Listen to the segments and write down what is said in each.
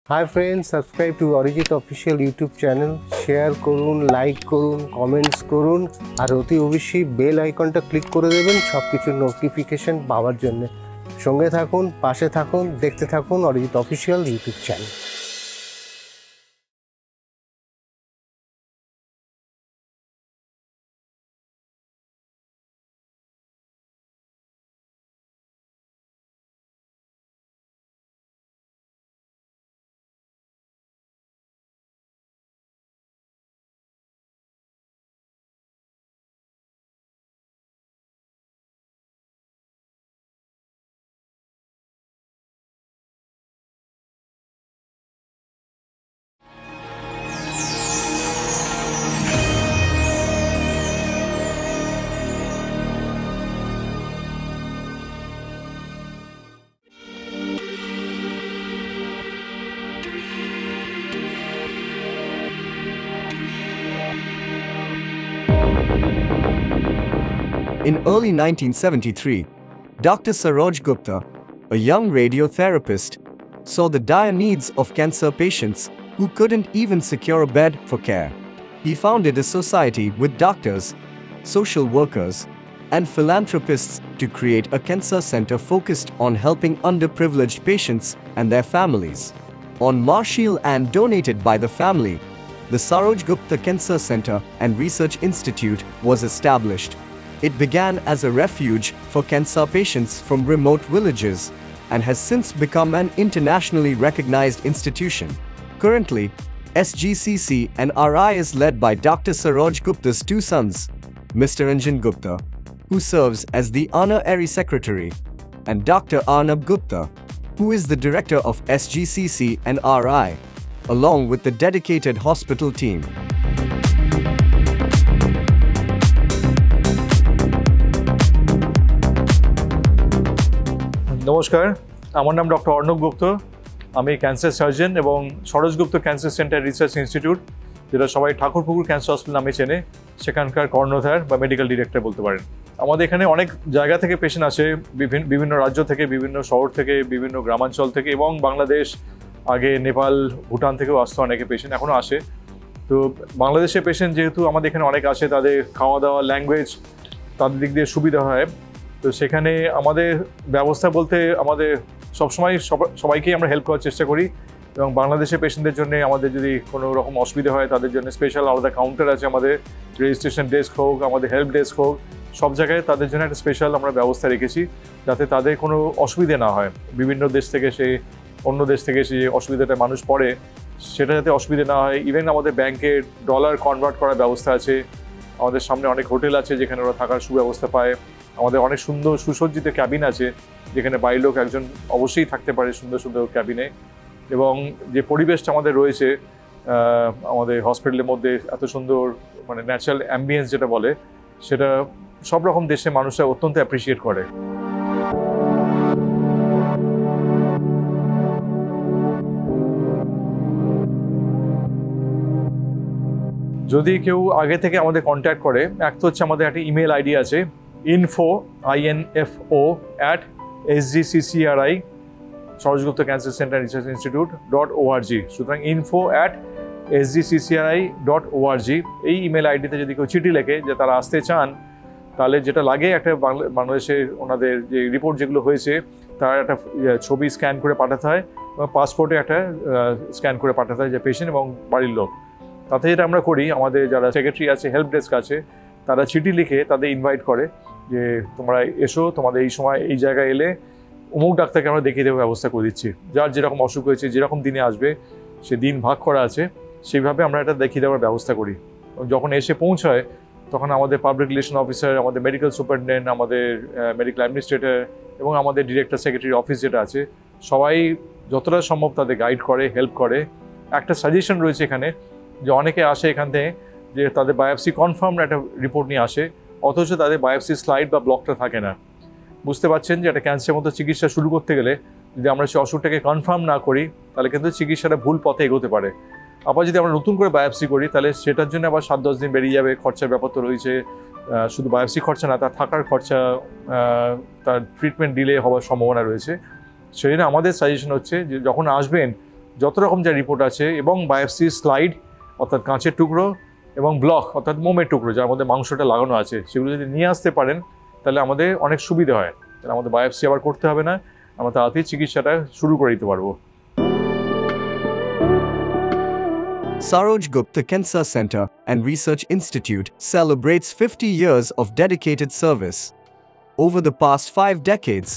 Hi friends, subscribe to Arijit official YouTube channel, share করুন, like করুন, comments করুন আর অতি অবশ্যই বেল আইকনটা ক্লিক করে দেবেন সবকিছুর নোটিফিকেশন পাওয়ার জন্য। সঙ্গে থাকুন, পাশে থাকুন, দেখতে থাকুন Arijit official YouTube channel. In early 1973, Dr. Saroj Gupta, a young radiotherapist, saw the dire needs of cancer patients who couldn't even secure a bed for care. He founded a society with doctors, social workers, and philanthropists to create a cancer center focused on helping underprivileged patients and their families. On Marshall and donated by the family, the Saroj Gupta Cancer Center and Research Institute was established. It began as a refuge for cancer patients from remote villages and has since become an internationally recognized institution. Currently, SGCC and RI is led by Dr. Saroj Gupta's two sons, Mr. Anjan Gupta, who serves as the Honorary Secretary, and Dr. Arnab Gupta, who is the Director of SGCC and RI, along with the dedicated hospital team. নমস্কার, আমার নাম doctor Arnab গুপ্ত। আমি cancer surgeon এবং Saroj Gupta cancer centre research institute, যেটা সবাই Thakurpukur cancer hospital নামে চেনে, সেখানকার কর্ণধার বা মেডিকেল ডিরেক্টর বলতে পারেন। আমাদের এখানে অনেক জায়গা থেকে পেশেন্ট আসে, বিভিন্ন রাজ্য থেকে, বিভিন্ন শহর থেকে, বিভিন্ন গ্রামাঞ্চল থেকে এবং বাংলাদেশ, আগে নেপাল, ভুটান থেকেও আসতো অনেকে পেশেন্ট, এখনও আসে। তো বাংলাদেশের পেশেন্ট যেহেতু আমাদের এখানে অনেক আসে, তাদের খাওয়া দাওয়া, ল্যাঙ্গুয়েজ, তাদের দিক দিয়ে সুবিধা হয়। তো সেখানে আমাদের ব্যবস্থা বলতে আমাদের সবসময় সবাইকেই আমরা হেল্প করার চেষ্টা করি এবং বাংলাদেশের পেশেন্টদের জন্য আমাদের যদি কোনো রকম অসুবিধা হয় তাদের জন্য স্পেশাল আলাদা কাউন্টার আছে, আমাদের রেজিস্ট্রেশন ডেস্ক হোক, আমাদের হেল্প ডেস্ক হোক, সব জায়গায় তাদের জন্য একটা স্পেশাল আমরা ব্যবস্থা রেখেছি যাতে তাদের কোনো অসুবিধে না হয়। বিভিন্ন দেশ থেকে অন্য দেশ থেকে যে অসুবিধাটা মানুষ পড়ে সেটা যাতে অসুবিধে না হয়। ইভেন আমাদের ব্যাংকে ডলার কনভার্ট করার ব্যবস্থা আছে, আমাদের সামনে অনেক হোটেল আছে যেখানে ওরা থাকার সুব্যবস্থা পায়, আমাদের অনেক সুন্দর সুসজ্জিত ক্যাবিন আছে যেখানে বাইরের লোক একজন অবশ্যই থাকতে পারে সুন্দর সুন্দর ক্যাবিনে। এবং যে পরিবেশটা আমাদের রয়েছে আমাদের হসপিটালের মধ্যে এত সুন্দর, মানে ন্যাচারাল অ্যাম্বিয়েন্স যেটা বলে, সেটা সব রকম দেশে মানুষরা অত্যন্ত অ্যাপ্রিসিয়েট করে। যদি কেউ আগে থেকে আমাদের কন্ট্যাক্ট করে, এক তো হচ্ছে আমাদের একটা ইমেল আইডি আছে info@sgccri Saroj Gupta cancer centre research institute .org। সুতরাং info@sgccri.org এই ইমেল আইডিতে যদি কেউ চিঠি লেখে যে তারা আসতে চান, তাহলে যেটা লাগে একটা বাংলাদেশের ওনাদের যে রিপোর্ট যেগুলো হয়েছে তার একটা ছবি স্ক্যান করে পাঠাতে হয় এবং পাসপোর্টে একটা স্ক্যান করে পাঠাতে হয় যে পেশেন্ট এবং বাড়ির লোক। তাতে যেটা আমরা করি, আমাদের যারা সেক্রেটারি আছে, হেল্প ডেস্ক আছে, তারা চিঠি লিখে তাদের ইনভাইট করে যে তোমরা এসো, তোমাদের এই সময় এই জায়গায় এলে অমুক ডাক্তারকে আমরা দেখিয়ে দেওয়ার ব্যবস্থা করে দিচ্ছি। যার যেরকম অসুখ হয়েছে, যেরকম দিনে আসবে, সে দিন ভাগ করা আছে, সেইভাবে আমরা এটা দেখিয়ে দেওয়ার ব্যবস্থা করি। যখন এসে পৌঁছায় তখন আমাদের পাবলিক রিলেশন অফিসার, আমাদের মেডিকেল সুপারিনটেন্ডেন্ট, আমাদের মেডিকেল অ্যাডমিনিস্ট্রেটর এবং আমাদের ডিরেক্টর সেক্রেটারি অফিস যেটা আছে, সবাই যতটা সম্ভব তাদের গাইড করে, হেল্প করে। একটা সাজেশন রয়েছে এখানে যে অনেকে আসে এখান থেকে যে তাদের বায়োপসি কনফার্ম একটা রিপোর্ট নিয়ে আসে, অথচ তাদের বায়োপসি স্লাইড বা ব্লকটা থাকে না। বুঝতে পারছেন যে একটা ক্যান্সারের মতো চিকিৎসা শুরু করতে গেলে যদি আমরা সেই অসুখটাকে কনফার্ম না করি তাহলে কিন্তু চিকিৎসাটা ভুল পথে এগোতে পারে। আবার যদি আমরা নতুন করে বায়োপসি করি তাহলে সেটার জন্য আবার 7-10 দিন বেরিয়ে যাবে, খরচার ব্যাপার তো রয়েছে। শুধু বায়োপসি খরচা না, তার থাকার খরচা, তার ট্রিটমেন্ট ডিলে হওয়ার সম্ভাবনা রয়েছে। সেই জন্য আমাদের সাজেশন হচ্ছে যে যখন আসবেন যত রকম যা রিপোর্ট আছে এবং বায়োপসি স্লাইড অর্থাৎ কাঁচের টুকরো এবং ব্লক অর্থাৎ মোমের টুকরো যার মধ্যে মাংসটা লাগানো আছে সেগুলো যদি নিয়ে আসতে পারেন তাহলে আমাদের অনেক সুবিধা হয়, তাহলে আমাদের বায়োপসি আবার করতে হবে না, আমরা তাড়াতাড়ি চিকিৎসাটা শুরু করে দিতে পারবো। Saroj Gupta Cancer Center and Research Institute celebrates 50 years of dedicated service. Over the past 5 decades,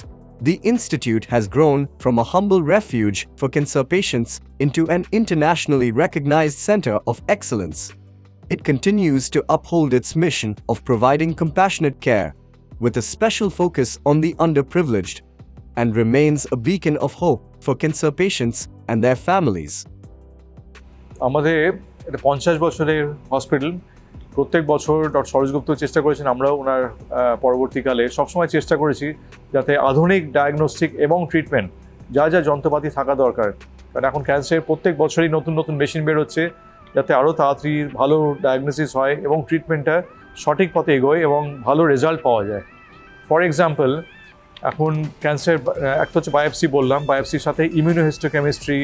the institute has grown from a humble refuge for cancer patients into an internationally recognized center of excellence. It continues to uphold its mission of providing compassionate care, with a special focus on the underprivileged, and remains a beacon of hope for cancer patients and their families. আমাদের এটা 50 বছরের hospital. প্রত্যেক বছর doctor Saroj গুপ্ত চেষ্টা করেছেন, আমরাও ওনার পরবর্তীকালে সবসময় চেষ্টা করেছি যাতে আধুনিক ডায়াগনস্টিক এবং ট্রিটমেন্ট যা যা যন্ত্রপাতি থাকা দরকার, কারণ এখন ক্যান্সারের প্রত্যেক বছরই নতুন নতুন মেশিন বেরোচ্ছে যাতে আরও তাড়াতাড়ি ভালো ডায়াগনোসিস হয় এবং ট্রিটমেন্টটা সঠিক পথে এগোয় এবং ভালো রেজাল্ট পাওয়া যায়। ফর এক্সাম্পল, এখন ক্যান্সার একটা হচ্ছে বায়োপসি বললাম, বায়োপসির সাথে ইমিউনোহিস্টোকেমিস্ট্রি,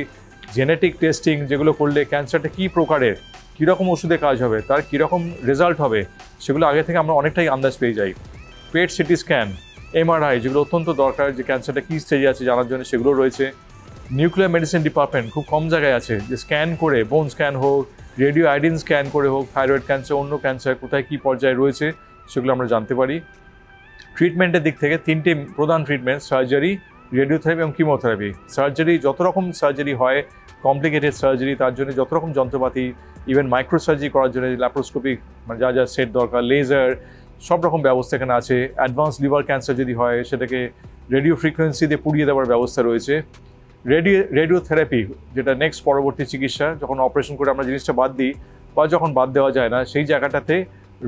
জেনেটিক টেস্টিং যেগুলো করলে ক্যান্সারটা কী প্রকারের, কীরকম ওষুধে কাজ হবে, তার কীরকম রেজাল্ট হবে, সেগুলো আগে থেকে আমরা অনেকটাই আন্দাজ পেয়ে যাই। পেট সিটি স্ক্যান, এমআরআই যেগুলো অত্যন্ত দরকার যে ক্যান্সারটা কী স্টেজে আছে জানার জন্য, সেগুলো রয়েছে। নিউক্লিয়ার মেডিসিন ডিপার্টমেন্ট খুব কম জায়গায় আছে যে স্ক্যান করে, বোন স্ক্যান হোক, রেডিও আয়োডিন স্ক্যান করে হোক, থাইরয়েড ক্যান্সার, অন্য ক্যান্সার কোথায় কী পর্যায়ে রয়েছে সেগুলো আমরা জানতে পারি। ট্রিটমেন্টের দিক থেকে 3টে প্রধান ট্রিটমেন্ট, সার্জারি, রেডিওথেরাপি এবং কিমোথেরাপি। সার্জারি যত রকম সার্জারি হয়, কমপ্লিকেটেড সার্জারি, তার জন্য যত রকম যন্ত্রপাতি, ইভেন মাইক্রো সার্জারি করার জন্য ল্যাপ্রোস্কোপিক মানে যা যা সেট দরকার, লেজার, সব রকম ব্যবস্থা এখানে আছে। অ্যাডভান্স লিভার ক্যান্সার যদি হয় সেটাকে রেডিও ফ্রিকোয়েন্সি দিয়ে পুড়িয়ে দেওয়ার ব্যবস্থা রয়েছে। রেডিওথেরাপি যেটা নেক্সট পরবর্তী চিকিৎসা, যখন অপারেশন করে আমরা জিনিসটা বাদ দিই বা যখন বাদ দেওয়া যায় না সেই জায়গাটাতে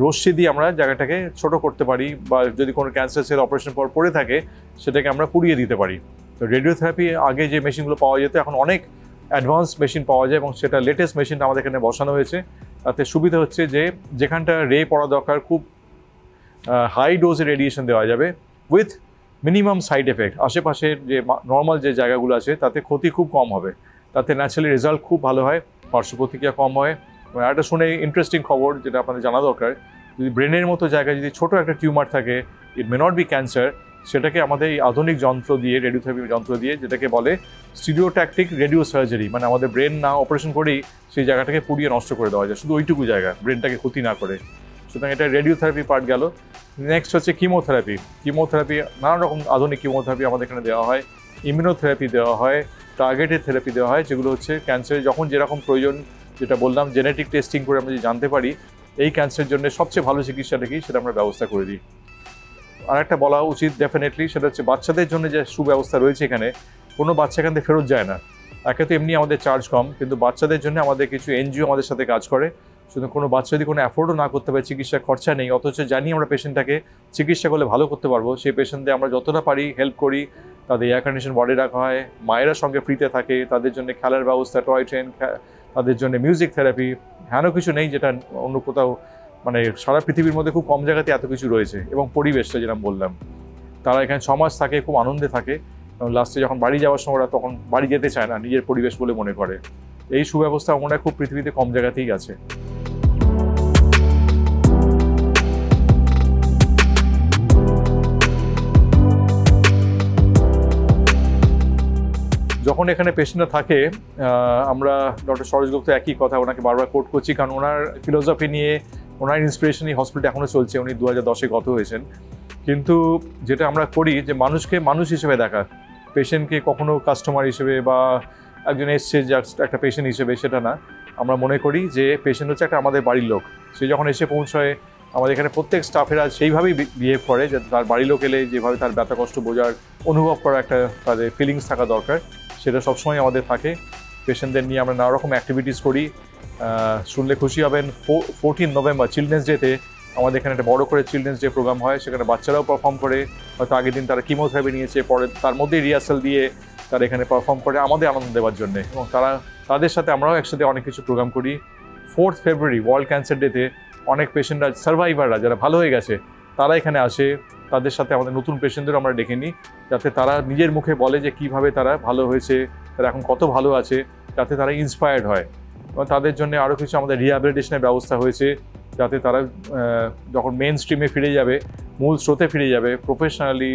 রশ্মি দিয়ে আমরা জায়গাটাকে ছোট করতে পারি, বা যদি কোনো ক্যান্সার সেল অপারেশন পর পড়ে থাকে সেটাকে আমরা পুড়িয়ে দিতে পারি। তো রেডিওথেরাপি আগে যে মেশিনগুলো পাওয়া যেত এখন অনেক অ্যাডভান্স মেশিন পাওয়া যায় এবং সেটা লেটেস্ট মেশিনটা আমাদের এখানে বসানো হয়েছে। তাতে সুবিধা হচ্ছে যে যেখানটা রে পড়া দরকার খুব হাই ডোজে রেডিয়েশন দেওয়া যাবে উইথ মিনিমাম সাইড এফেক্ট। আশেপাশের যে নর্মাল যে জায়গাগুলো আছে তাতে ক্ষতি খুব কম হবে, তাতে ন্যাচারালি রেজাল্ট খুব ভালো হয়, পার্শ্ব প্রতিক্রিয়া কম হয়। একটা শুনে ইন্টারেস্টিং খবর যেটা আপনাদের জানা দরকার, যদি ব্রেনের মতো জায়গায় যদি ছোটো একটা টিউমার থাকে, ইট মে নট বি ক্যান্সার, সেটাকে আমাদের এই আধুনিক যন্ত্র দিয়ে, রেডিওথেরাপি যন্ত্র দিয়ে, যেটাকে বলে স্টিরিওট্যাকটিক রেডিও সার্জারি, মানে আমাদের ব্রেন না অপারেশন করেই সেই জায়গাটাকে পুড়িয়ে নষ্ট করে দেওয়া যায়, শুধু ওইটুকু জায়গা, ব্রেনটাকে ক্ষতি না করে। সুতরাং এটা রেডিওথেরাপি পার্ট গেল। নেক্সট হচ্ছে কিমোথেরাপি। কিমোথেরাপি নানান রকম আধুনিক কিমোথেরাপি আমাদের এখানে দেওয়া হয়, ইমিউনোথেরাপি দেওয়া হয়, টার্গেটেড থেরাপি দেওয়া হয়, যেগুলো হচ্ছে ক্যান্সারে যখন যেরকম প্রয়োজন, যেটা বললাম জেনেটিক টেস্টিং করে আমরা যদি জানতে পারি এই ক্যান্সারের জন্য সবচেয়ে ভালো চিকিৎসাটা কি সেটা আমরা ব্যবস্থা করে দিই। আর একটা বলা উচিত ডেফিনেটলি, সেটা হচ্ছে বাচ্চাদের জন্য যে সুব্যবস্থা রয়েছে এখানে, কোনো বাচ্চা এখান থেকে ফেরত যায় না। একে তো এমনি আমাদের চার্জ কম, কিন্তু বাচ্চাদের জন্য আমাদের কিছু এনজিও আমাদের সাথে কাজ করে। শুধু কোনো বাচ্চা যদি কোনো অ্যাফোর্ডও না করতে পারে, চিকিৎসার খরচা নেই, অথচ জানি আমরা পেশেন্টটাকে চিকিৎসা করলে ভালো করতে পারবো, সেই পেশেন্টদের আমরা যতটা পারি হেল্প করি। তাদের এয়ার কন্ডিশন ওয়ার্ডে রাখা হয়, মায়েরা সঙ্গে ফ্রিতে থাকে, তাদের জন্য খেলার ব্যবস্থা, টয় ট্রেন, তাদের জন্য মিউজিক থেরাপি, হেন কিছু নেই যেটা অন্য কোথাও, মানে সারা পৃথিবীর মধ্যে খুব কম জায়গাতে এত কিছু রয়েছে। এবং পরিবেশটা যেরকম বললাম, তারা এখানে 6 মাস থাকে, খুব আনন্দে থাকে, এবং লাস্টে যখন বাড়ি যাওয়ার সময় ওরা তখন বাড়ি যেতে চায় না, নিজের পরিবেশ বলে মনে করে। এই সুব্যবস্থা মনে হয় খুব পৃথিবীতে কম জায়গাতেই আছে। যখন এখানে পেশেন্টরা থাকে, আমরা ডক্টর সরোজ গুপ্ত একই কথা ওনাকে বারবার কোট করছি, কারণ ওনার ফিলোসফি নিয়ে, ওনার ইন্সপিরেশনই হসপিটাল এখনও চলছে। উনি 2010-এ গত হয়েছেন। কিন্তু যেটা আমরা করি যে মানুষকে মানুষ হিসেবে দেখা, পেশেন্টকে কখনো কাস্টমার হিসেবে বা একজন এসছে জাস্ট একটা পেশেন্ট হিসেবে সেটা না। আমরা মনে করি যে পেশেন্ট হচ্ছে একটা আমাদের বাড়ির লোক। সে যখন এসে পৌঁছয়, আমাদের এখানে প্রত্যেক স্টাফেরা সেইভাবেই বিহেভ করে যে তার বাড়ির লোক এলে যেভাবে তার ব্যথা কষ্ট বোঝার, অনুভব করা একটা তাদের ফিলিংস থাকা দরকার, সেটা সবসময় আমাদের থাকে। পেশেন্টদের নিয়ে আমরা নানা রকম অ্যাক্টিভিটিস করি। শুনলে খুশি হবেন, 14 নভেম্বর চিলড্রেন্স ডেতে আমাদের এখানে একটা বড় করে চিলড্রেন্স ডে প্রোগ্রাম হয়। সেখানে বাচ্চারাও পারফর্ম করে, হয়তো আগের দিন তারা কিমোথেরাপি নিয়েছে, পরে তার মধ্যেই রিহার্সাল দিয়ে তারা এখানে পারফর্ম করে আমাদের আনন্দ দেওয়ার জন্য। এবং তাদের সাথে আমরাও একসাথে অনেক কিছু প্রোগ্রাম করি। 4 ফেব্রুয়ারি ওয়ার্ল্ড ক্যান্সার ডেতে অনেক পেশেন্টরা, সার্ভাইভাররা যারা ভালো হয়ে গেছে, তারা এখানে আসে। তাদের সাথে আমাদের নতুন পেশেন্টদেরও আমরা ডেকে নিই, যাতে তারা নিজের মুখে বলে যে কীভাবে তারা ভালো হয়েছে, তারা এখন কত ভালো আছে। যাতে তারা ইন্সপায়ার্ড হয়। এবং তাদের জন্য আরও কিছু আমাদের রিহ্যাবিলিটেশনের ব্যবস্থা হয়েছে, যাতে তারা যখন মেন স্ট্রিমে ফিরে যাবে, মূল স্রোতে ফিরে যাবে, প্রফেশনালি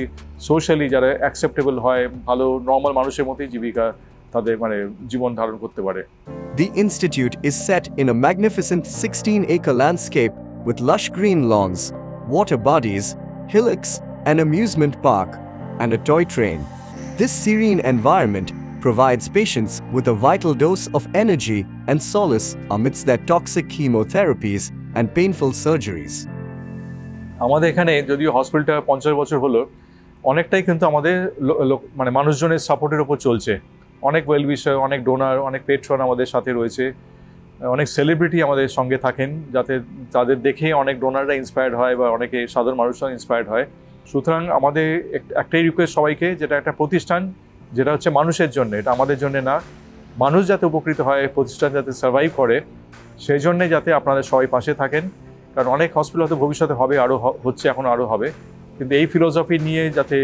সোশ্যালি যারা অ্যাকসেপ্টেবল হয়, ভালো নর্মাল মানুষের মতোই জীবিকা তাদের জীবন ধারণ করতে পারে। The institute is set in a magnificent 16-acre landscape with lush green lawns, water bodies, hillocks, an amusement park, and a toy train. This serene environment provides patients with a vital dose of energy and solace amidst their toxic chemotherapies and painful surgeries. আমাদের এখানে যদিও হসপিটালটা 50 বছর হলো, অনেকটাই কিন্তু আমাদের মানুষজনের সাপোর্টের উপর চলছে। অনেক ওয়েল উইশার, অনেক ডোনার, অনেক পেট্রন আমাদের সাথে রয়েছে, অনেক সেলিব্রিটি আমাদের সঙ্গে থাকেন, যাতে তাদের দেখে অনেক ডোনাররা ইন্সপায়ার্ড হয় বা অনেকে সাধারণ মানুষরা ইন্সপায়ার্ড হয়। সুতরাং আমাদের একটাই রিকোয়েস্ট সবাইকে, যেটা একটা প্রতিষ্ঠান যেটা হচ্ছে মানুষের জন্য, এটা আমাদের জন্য না, মানুষ যাতে উপকৃত হয়, প্রতিষ্ঠান যাতে সার্ভাইভ করে, সেই জন্যে যাতে আপনাদের সবাই পাশে থাকেন। কারণ অনেক হসপিটাল হয়তো ভবিষ্যতে হবে, আরও হচ্ছে, এখন আরও হবে, কিন্তু এই ফিলোসফি নিয়ে যাতে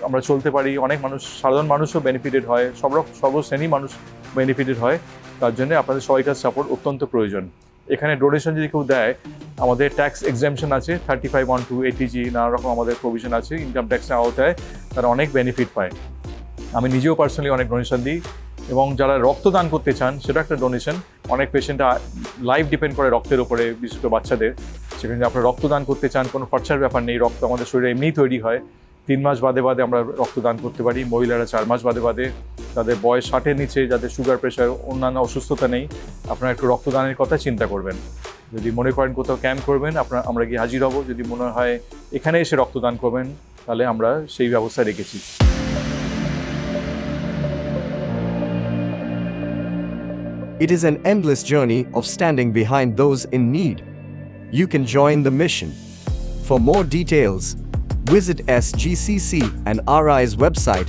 আমরা চলতে পারি, অনেক মানুষ, সাধারণ মানুষও বেনিফিটেড হয়, সর্বশ্রেণী মানুষ বেনিফিটেড হয়, তার জন্য আপনাদের সবাইকার সাপোর্ট অত্যন্ত প্রয়োজন। এখানে ডোনেশন যদি কেউ দেয়, আমাদের ট্যাক্স এক্সাম্পশন আছে, 35(1)(2) ATG, নানা রকম আমাদের প্রভিশন আছে, ইনকাম ট্যাক্সের আওতায় তারা অনেক বেনিফিট পায়। আমি নিজেও পার্সোনালি অনেক ডোনেশন দিই, এবং যারা রক্তদান করতে চান সেটা একটা ডোনেশন। অনেক পেশেন্টরা লাইফ ডিপেন্ড করে রক্তের উপরে, বিশেষ করে বাচ্চাদের। সেখানে আপনারা রক্তদান করতে চান, কোনো খরচার ব্যাপার নেই, রক্ত আমাদের শরীরে এমনিই তৈরি হয়। 3 মাস বাদে বাদে আমরা রক্তদান করতে পারি, মহিলারা 4 মাস বাদে বাদে, তাদের বয়স 60-এর নিচে, যাদের সুগার প্রেশার অন্যান্য অসুস্থতা নেই, আপনারা একটু রক্তদানের কথা চিন্তা করবেন। যদি মনে করেন কোথাও ক্যাম্প করবেন, আমরা গিয়ে হাজির হব। যদি মনে হয় এখানে এসে রক্তদান করবেন, তাহলে আমরা সেই ব্যবস্থা রেখেছি। It is an endless journey of standing behind those in need. You can join the mission. For more details, visit SGCC and RI's website